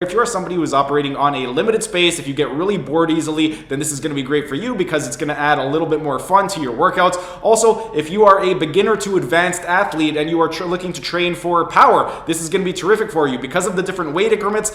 If you're somebody who is operating on a limited space, if you get really bored easily, then this is going to be great for you because it's going to add a little bit more fun to your workouts. Also, if you are a beginner to advanced athlete and you are looking to train for power, this is going to be terrific for you because of the different weight increments.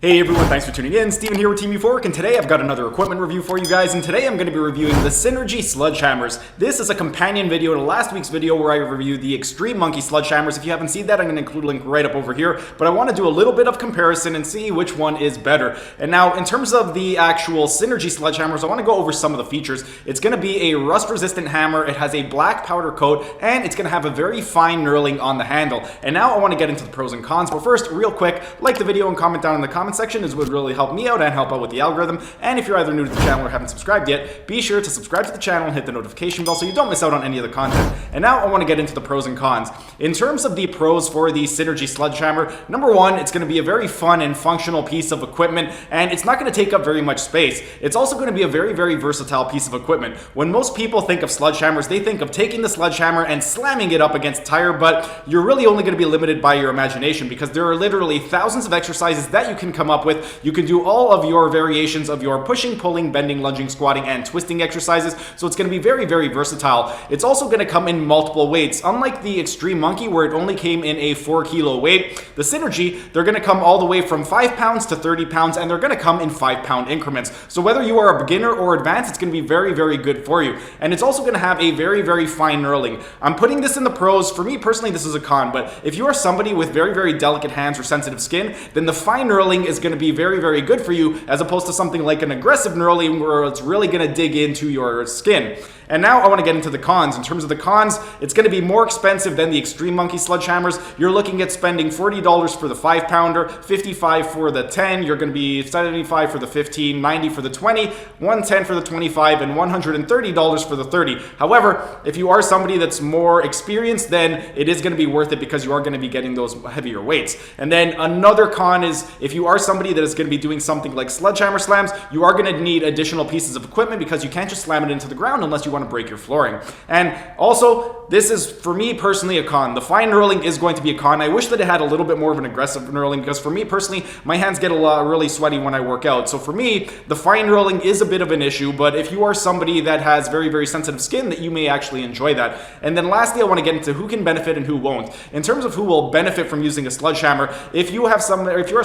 Hey everyone, thanks for tuning in. Steven here with Team Euphoric, and today I've got another equipment review for you guys, and today I'm going to be reviewing the Synergee Sledgehammers. This is a companion video to last week's video where I reviewed the Xtreme monkey sledgehammers. If you haven't seen that, I'm going to include a link right up over here, but I want to do a little bit of comparison and see which one is better. And now, in terms of the actual Synergee sledgehammers, I want to go over some of the features. It's going to be a rust-resistant hammer, it has a black powder coat, and it's going to have a very fine knurling on the handle. And now I want to get into the pros and cons, but first, real quick, like the video and comment down in the comments section would really help me out and help out with the algorithm. And if you're either new to the channel or haven't subscribed yet, be sure to subscribe to the channel and hit the notification bell so you don't miss out on any of the content. And now I want to get into the pros and cons. In terms of the pros for the Synergee Sledgehammer, number one, it's going to be a very fun and functional piece of equipment, and it's not going to take up very much space. It's also going to be a very, very versatile piece of equipment. When most people think of sledgehammers, they think of taking the sledgehammer and slamming it up against a tire, but you're really only going to be limited by your imagination because there are literally thousands of exercises that you can come up with. You can do all of your variations of your pushing, pulling, bending, lunging, squatting, and twisting exercises, so it's going to be very, very versatile. It's also going to come in multiple weights. Unlike the Xtreme Monkey, where it only came in a 4-kilo weight, the Synergee, they're going to come all the way from 5 pounds to 30 pounds, and they're going to come in 5-pound increments. So whether you are a beginner or advanced, it's going to be very, very good for you. And it's also going to have a very, very fine knurling. I'm putting this in the pros. For me personally, this is a con, but if you are somebody with very, very delicate hands or sensitive skin, then the fine knurling is going to be very, very good for you, as opposed to something like an aggressive knurling where it's really going to dig into your skin. And now I want to get into the cons. In terms of the cons, it's going to be more expensive than the Xtreme Monkey sledgehammers. You're looking at spending $40 for the 5-pounder, $55 for the 10, you're going to be $75 for the 15, $90 for the 20, $110 for the 25, and $130 for the 30. However, if you are somebody that's more experienced, then it is going to be worth it because you are going to be getting those heavier weights. And then another con is if you are somebody that is going to be doing something like sledgehammer slams, you are going to need additional pieces of equipment because you can't just slam it into the ground unless you want to break your flooring. And also, this is, for me personally, a con. The fine knurling is going to be a con. I wish that it had a little bit more of an aggressive knurling because for me personally, my hands get really sweaty when I work out. So for me, the fine knurling is a bit of an issue, but if you are somebody that has very, very sensitive skin, that you may actually enjoy that. And then lastly, I want to get into who can benefit and who won't. In terms of who will benefit from using a sledgehammer, if you are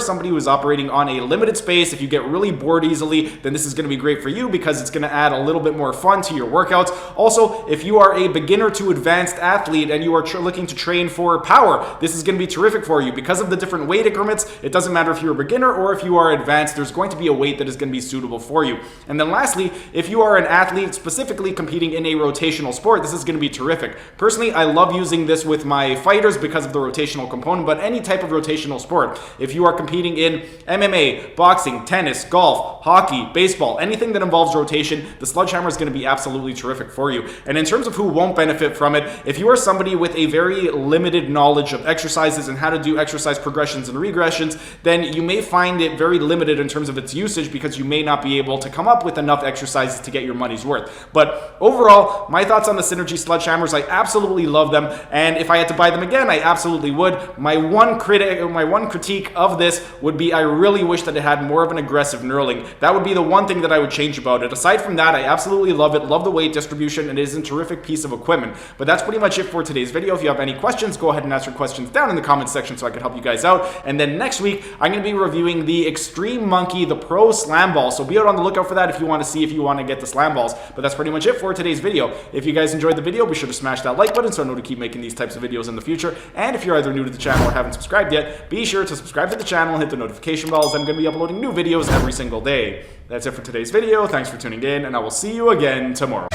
somebody who is operating on a limited space, if you get really bored easily, then this is going to be great for you because it's going to add a little bit more fun to your workouts. Also, if you are a beginner to advanced athlete and you are looking to train for power, this is going to be terrific for you because of the different weight increments. It doesn't matter if you're a beginner or if you are advanced, there's going to be a weight that is going to be suitable for you. And then lastly, if you are an athlete specifically competing in a rotational sport, this is going to be terrific. Personally, I love using this with my fighters because of the rotational component, but any type of rotational sport, if you are competing in MMA, boxing, tennis, golf, hockey, baseball, anything that involves rotation, the sledgehammer is going to be absolutely terrific for you. And in terms of who won't benefit from it, if you are somebody with a very limited knowledge of exercises and how to do exercise progressions and regressions, then you may find it very limited in terms of its usage because you may not be able to come up with enough exercises to get your money's worth. But overall, my thoughts on the Synergee sledgehammers, I absolutely love them, and if I had to buy them again, I absolutely would. My one critique of this would be I really wish that it had more of an aggressive knurling. That would be the one thing that I would change about it. Aside from that, I absolutely love it, love the weight distribution, and it is a terrific piece of equipment. But that's pretty much it for today's video. If you have any questions, go ahead and ask your questions down in the comments section so I can help you guys out. And then next week, I'm going to be reviewing the Xtreme Monkey, the Pro Slam Ball. So be out on the lookout for that if you want to get the slam balls. But that's pretty much it for today's video. If you guys enjoyed the video, be sure to smash that like button so I know to keep making these types of videos in the future. And if you're either new to the channel or haven't subscribed yet, be sure to subscribe to the channel and hit the notification bell as I'm going to be uploading new videos every single day. That's it for today's video. Thanks for tuning in, and I will see you again tomorrow.